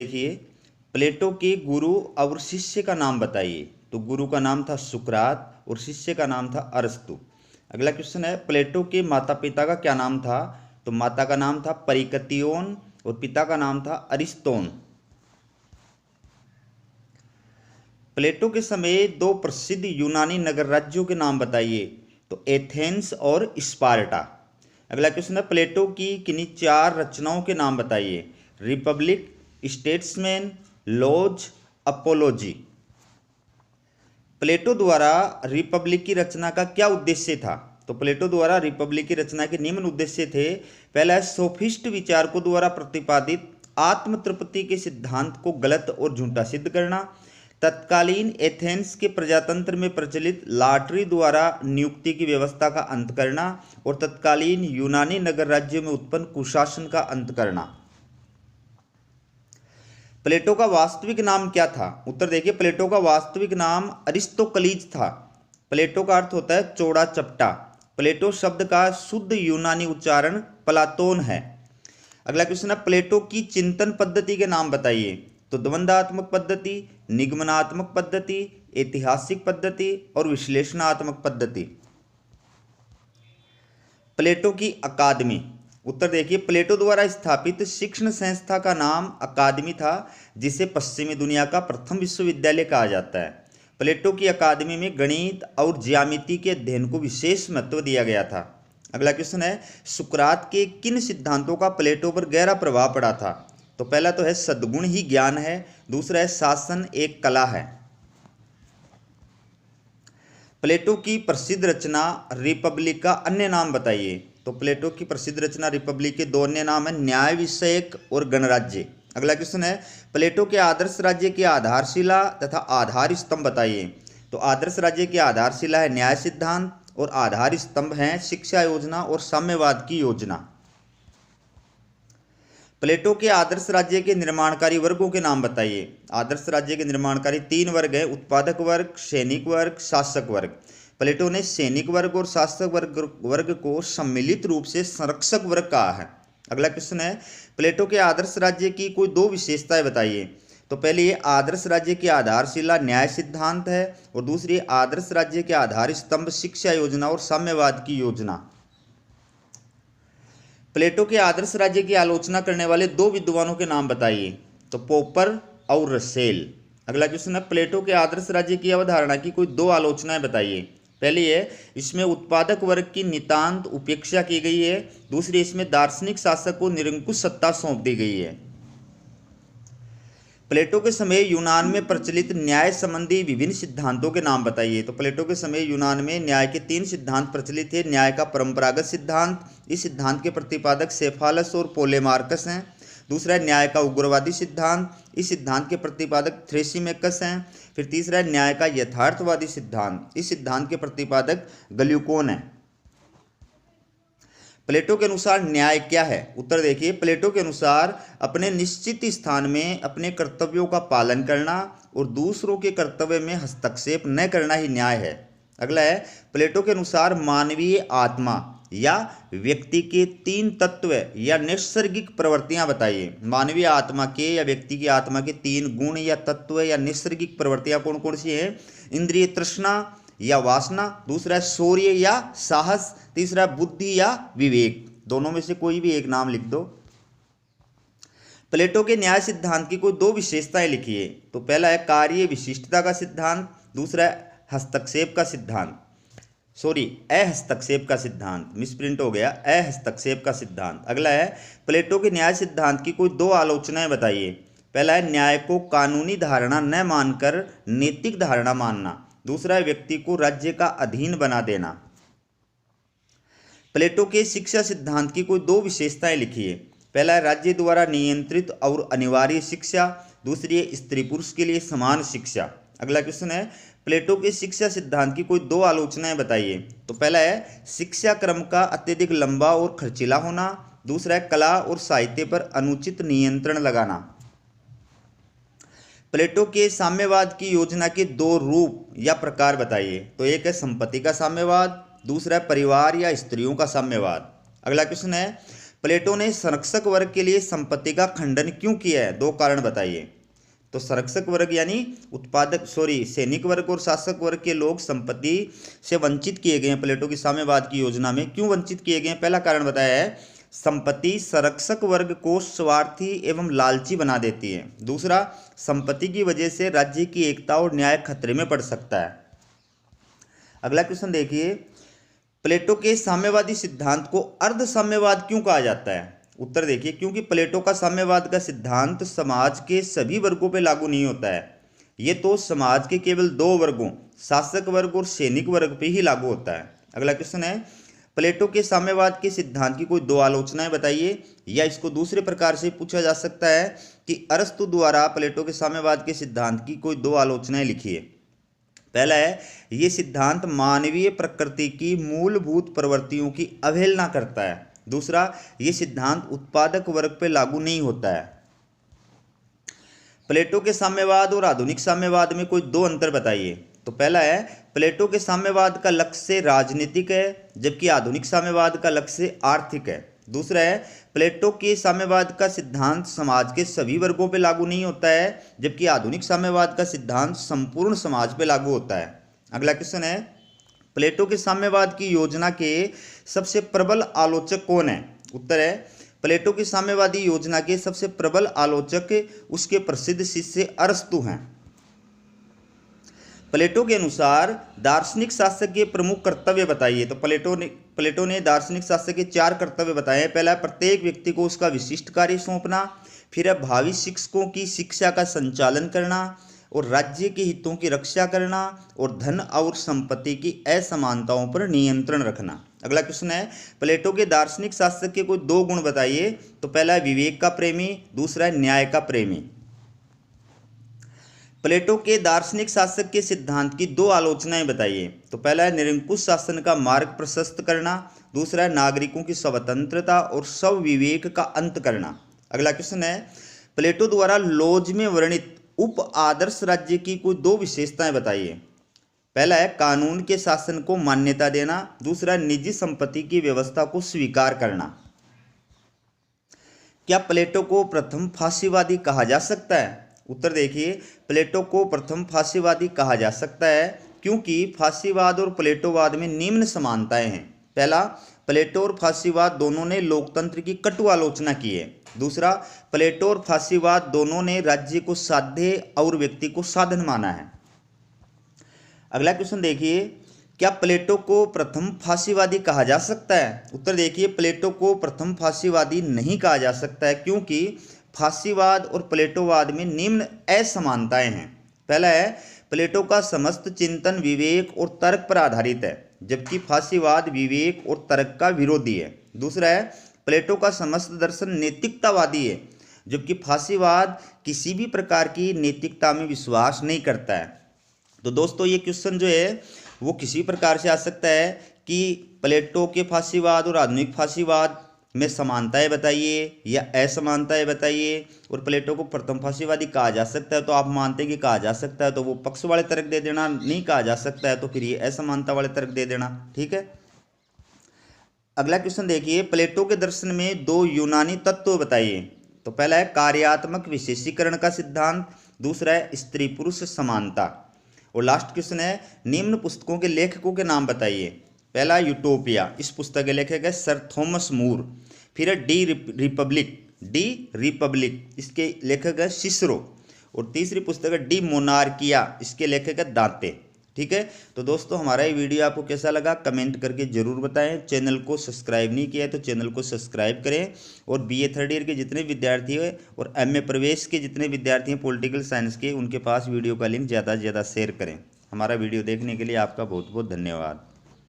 देखिए, प्लेटो के गुरु और शिष्य का नाम बताइए। तो गुरु का नाम था सुकरात और शिष्य का नाम था अरस्तु। अगला क्वेश्चन है, प्लेटो के माता पिता का क्या नाम था? तो माता का नाम था परिकतियोन और पिता का नाम था अरिस्तोन। प्लेटो के समय दो प्रसिद्ध यूनानी नगर राज्यों के नाम बताइए। तो एथेंस और स्पार्टा। अगला क्वेश्चन है, प्लेटो की किन्हीं चार रचनाओं के नाम बताइए। Republic, Statesman, Laws, Apology. Plato द्वारा रिपब्लिक की रचना का क्या उद्देश्य था? तो प्लेटो द्वारा रिपब्लिक की रचना के निम्न उद्देश्य थे। पहला, सोफिस्ट विचारकों द्वारा प्रतिपादित आत्म तृप्ति के सिद्धांत को गलत और झूठा सिद्ध करना, तत्कालीन एथेंस के प्रजातंत्र में प्रचलित लॉटरी द्वारा नियुक्ति की व्यवस्था का अंत करना और तत्कालीन यूनानी नगर राज्य में उत्पन्न कुशासन का अंत करना। प्लेटो का वास्तविक नाम क्या था? उत्तर देखिए, प्लेटो का वास्तविक नाम अरिस्तोकलीज था। प्लेटो का अर्थ होता है चौड़ा चपटा। प्लेटो शब्द का शुद्ध यूनानी उच्चारण प्लाटोन है। अगला क्वेश्चन है, प्लेटो की चिंतन पद्धति के नाम बताइए। तो द्वंद्वात्मक पद्धति, निगमनात्मक पद्धति, ऐतिहासिक पद्धति और विश्लेषणात्मक पद्धति। प्लेटो की अकादमी। उत्तर देखिए, प्लेटो द्वारा स्थापित शिक्षण संस्था का नाम अकादमी था, जिसे पश्चिमी दुनिया का प्रथम विश्वविद्यालय कहा जाता है। प्लेटो की अकादमी में गणित और ज्यामिति के अध्ययन को विशेष महत्व दिया गया था। अगला क्वेश्चन है, सुकरात के किन सिद्धांतों का प्लेटो पर गहरा प्रभाव पड़ा था? तो पहला तो है सद्गुण ही ज्ञान है, दूसरा है शासन एक कला है। प्लेटो की प्रसिद्ध रचना रिपब्लिक का अन्य नाम बताइए। तो प्लेटो की प्रसिद्ध रचना रिपब्लिक के दो अन्य नाम है, न्याय विषयक और गणराज्य। अगला क्वेश्चन है, प्लेटो के आदर्श राज्य की आधारशिला तथा आधार स्तंभ बताइए। तो आदर्श राज्य की आधारशिला है न्याय सिद्धांत और आधार स्तंभ हैं शिक्षा योजना और साम्यवाद की योजना। प्लेटो के आदर्श राज्य के निर्माणकारी वर्गों के नाम बताइए। आदर्श राज्य के निर्माणकारी तीन वर्ग हैं, उत्पादक वर्ग, सैनिक वर्ग, शासक वर्ग। प्लेटो ने सैनिक वर्ग और शासक वर्ग को सम्मिलित रूप से संरक्षक वर्ग कहा है। अगला क्वेश्चन है, प्लेटो के आदर्श राज्य की कोई दो विशेषताएं बताइए। तो पहली, ये आदर्श राज्य की आधारशिला न्याय सिद्धांत है और दूसरी, आदर्श राज्य के आधार स्तंभ शिक्षा योजना और साम्यवाद की योजना। प्लेटो के आदर्श राज्य की आलोचना करने वाले दो विद्वानों के नाम बताइए। तो पोपर और रसेल। अगला क्वेश्चन है, प्लेटो के आदर्श राज्य की अवधारणा की कोई दो आलोचनाएं बताइए। पहली है, इसमें उत्पादक वर्ग की नितांत उपेक्षा की गई है, दूसरी, इसमें दार्शनिक शासक को निरंकुश सत्ता सौंप दी गई है। प्लेटो के समय यूनान में प्रचलित न्याय संबंधी विभिन्न सिद्धांतों के नाम बताइए। तो प्लेटो के समय यूनान में न्याय के तीन सिद्धांत प्रचलित थे। न्याय का परंपरागत सिद्धांत, इस सिद्धांत के प्रतिपादक सेफालस और पोलेमार्कस हैं। दूसरा है न्याय का उग्रवादी सिद्धांत, इस सिद्धांत के प्रतिपादक थ्रेसिमेकस हैं। फिर तीसरा है न्याय का यथार्थवादी सिद्धांत, इस सिद्धांत के प्रतिपादक गल्यूकोन हैं। प्लेटो के अनुसार न्याय क्या है? उत्तर देखिए, प्लेटो के अनुसार अपने निश्चित स्थान में अपने कर्तव्यों का पालन करना और दूसरों के कर्तव्य में हस्तक्षेप न करना ही न्याय है। अगला है, प्लेटो के अनुसार मानवीय आत्मा या व्यक्ति के तीन तत्व या नैसर्गिक प्रवृत्तियां बताइए। मानवीय आत्मा के या व्यक्ति की आत्मा के तीन गुण या तत्व या नैसर्गिक प्रवृत्तियां कौन कौन सी हैं? इंद्रिय तृष्णा या वासना, दूसरा है शौर्य या साहस, तीसरा बुद्धि या विवेक। दोनों में से कोई भी एक नाम लिख दो। प्लेटो के न्याय सिद्धांत की कोई दो विशेषताएं लिखिए। तो पहला है कार्य विशिष्टता का सिद्धांत, दूसरा है हस्तक्षेप का सिद्धांत, अहस्तक्षेप का सिद्धांत, मिसप्रिंट हो गया, अहस्तक्षेप का सिद्धांत। अगला है, प्लेटो के न्याय सिद्धांत की कोई दो आलोचनाएं बताइए। पहला है न्याय को कानूनी धारणा न मानकर नैतिक धारणा मानना, दूसरा है व्यक्ति को राज्य का अधीन बना देना। प्लेटो के शिक्षा सिद्धांत की कोई दो विशेषताएं लिखिए। पहला है राज्य द्वारा नियंत्रित और अनिवार्य शिक्षा, दूसरी है स्त्री पुरुष के लिए समान शिक्षा। अगला क्वेश्चन है, प्लेटो के शिक्षा सिद्धांत की कोई दो आलोचनाएं बताइए। तो पहला है शिक्षा क्रम का अत्यधिक लंबा और खर्चीला होना, दूसरा है कला और साहित्य पर अनुचित नियंत्रण लगाना। प्लेटो के साम्यवाद की योजना के दो रूप या प्रकार बताइए। तो एक है संपत्ति का साम्यवाद, दूसरा है परिवार या स्त्रियों का साम्यवाद। अगला क्वेश्चन है, प्लेटो ने संरक्षक वर्ग के लिए संपत्ति का खंडन क्यों किया है? 2 कारण बताइए। तो संरक्षक वर्ग यानी सैनिक वर्ग और शासक वर्ग के लोग संपत्ति से वंचित किए गए हैं। प्लेटो की साम्यवाद की योजना में क्यों वंचित किए गए हैं? पहला कारण बताया है, संपत्ति संरक्षक वर्ग को स्वार्थी एवं लालची बना देती है। दूसरा, संपत्ति की वजह से राज्य की एकता और न्याय खतरे में पड़ सकता है। अगला क्वेश्चन देखिए, प्लेटो के साम्यवादी सिद्धांत को अर्ध साम्यवाद क्यों कहा जाता है? उत्तर देखिए, क्योंकि प्लेटो का साम्यवाद का सिद्धांत समाज के सभी वर्गों पर लागू नहीं होता है। ये तो समाज के केवल 2 वर्गों, शासक वर्ग और सैनिक वर्ग पे ही लागू होता है। अगला क्वेश्चन है, प्लेटो के साम्यवाद के सिद्धांत की कोई 2 आलोचनाएं बताइए। या इसको दूसरे प्रकार से पूछा जा सकता है कि अरस्तु द्वारा प्लेटो के साम्यवाद के सिद्धांत की कोई 2 आलोचनाएं लिखिए। पहला है, ये सिद्धांत मानवीय प्रकृति की मूलभूत प्रवृत्तियों की अवहेलना करता है। दूसरा, ये सिद्धांत उत्पादक वर्ग पर लागू नहीं होता है। प्लेटो के साम्यवाद और आधुनिक साम्यवाद में कोई 2 अंतर बताइए। तो पहला है, प्लेटो के साम्यवाद का लक्ष्य राजनीतिक है, जबकि आधुनिक साम्यवाद का लक्ष्य आर्थिक है। दूसरा है, प्लेटो के साम्यवाद का सिद्धांत समाज के सभी वर्गों पर लागू नहीं होता है, जबकि आधुनिक साम्यवाद का सिद्धांत संपूर्ण समाज पर लागू होता है। अगला क्वेश्चन है, प्लेटो के साम्यवाद की योजना के सबसे प्रबल आलोचक कौन है? उत्तर है, प्लेटो की साम्यवादी योजना के सबसे प्रबल आलोचक उसके प्रसिद्ध शिष्य अरस्तु हैं। प्लेटो के अनुसार दार्शनिक शासक के प्रमुख कर्तव्य बताइए। तो प्लेटो ने दार्शनिक शासक के 4 कर्तव्य बताए हैं। पहला, प्रत्येक व्यक्ति को उसका विशिष्ट कार्य सौंपना। फिर है, भावी शिक्षकों की शिक्षा का संचालन करना और राज्य के हितों की रक्षा करना और धन और संपत्ति की असमानताओं पर नियंत्रण रखना। अगला क्वेश्चन है, प्लेटो के दार्शनिक शासक के कोई 2 गुण बताइए। तो पहला है विवेक का प्रेमी, दूसरा है न्याय का प्रेमी। प्लेटो के दार्शनिक शासक के सिद्धांत की 2 आलोचनाएं बताइए। तो पहला है निरंकुश शासन का मार्ग प्रशस्त करना, दूसरा है नागरिकों की स्वतंत्रता और स्वविवेक का अंत करना। अगला क्वेश्चन है, प्लेटो द्वारा लॉज में वर्णित उप आदर्श राज्य की कोई 2 विशेषताएं बताइए। पहला है कानून के शासन को मान्यता देना, दूसरा है निजी संपत्ति की व्यवस्था को स्वीकार करना। क्या प्लेटो को प्रथम फांसीवादी कहा जा सकता है? उत्तर देखिए, प्लेटो को प्रथम फांसीवादी कहा जा सकता है क्योंकि फांसीवाद और प्लेटोवाद में निम्न समानताएं हैं। पहला, प्लेटो और फांसीवाद दोनों ने लोकतंत्र की कटु आलोचना की है। दूसरा, प्लेटो और फांसीवाद दोनों ने राज्य को साध्य और व्यक्ति को साधन माना है। अगला क्वेश्चन देखिए, क्या प्लेटो को प्रथम फांसीवादी कहा जा सकता है? उत्तर देखिए, प्लेटो को प्रथम फांसीवादी नहीं कहा जा सकता है क्योंकि फांसीवाद और प्लेटोवाद में निम्न असमानताएं हैं। पहला है, प्लेटो का समस्त चिंतन विवेक और तर्क पर आधारित है, जबकि फांसीवाद विवेक और तर्क का विरोधी है। दूसरा है, प्लेटो का समस्त दर्शन नैतिकतावादी है, जबकि फांसीवाद किसी भी प्रकार की नैतिकता में विश्वास नहीं करता है। तो दोस्तों, ये क्वेश्चन जो है वो किसी प्रकार से आ सकता है कि प्लेटो के फांसीवाद और आधुनिक फांसीवाद में समानताएं बताइए या असमानताएं बताइए, और प्लेटो को प्रथम फांसीवादी कहा जा सकता है तो आप मानते हैं कि कहा जा सकता है तो वो पक्ष वाले तर्क दे देना, नहीं कहा जा सकता है तो फिर ये असमानता वाले तर्क दे देना। ठीक है, अगला क्वेश्चन देखिए, प्लेटो के दर्शन में 2 यूनानी तत्व बताइए। तो पहला है कार्यात्मक विशेषीकरण का सिद्धांत, दूसरा है स्त्री पुरुष समानता, और लास्ट क्वेश्चन है निम्न पुस्तकों के लेखकों के नाम बताइए। पहला यूटोपिया, इस पुस्तक के लेखक है सर थॉमस मूर। फिर है डी रिपब्लिक, इसके लेखक है सिसरो, और तीसरी पुस्तक है डी मोनार्किया, इसके लेखक है दांते। ठीक है, तो दोस्तों हमारा ये वीडियो आपको कैसा लगा कमेंट करके जरूर बताएं। चैनल को सब्सक्राइब नहीं किया है तो चैनल को सब्सक्राइब करें, और BA थर्ड ईयर के जितने विद्यार्थी हैं और MA प्रवेश के जितने विद्यार्थी हैं पॉलिटिकल साइंस के, उनके पास वीडियो का लिंक ज़्यादा से ज़्यादा शेयर करें। हमारा वीडियो देखने के लिए आपका बहुत बहुत धन्यवाद।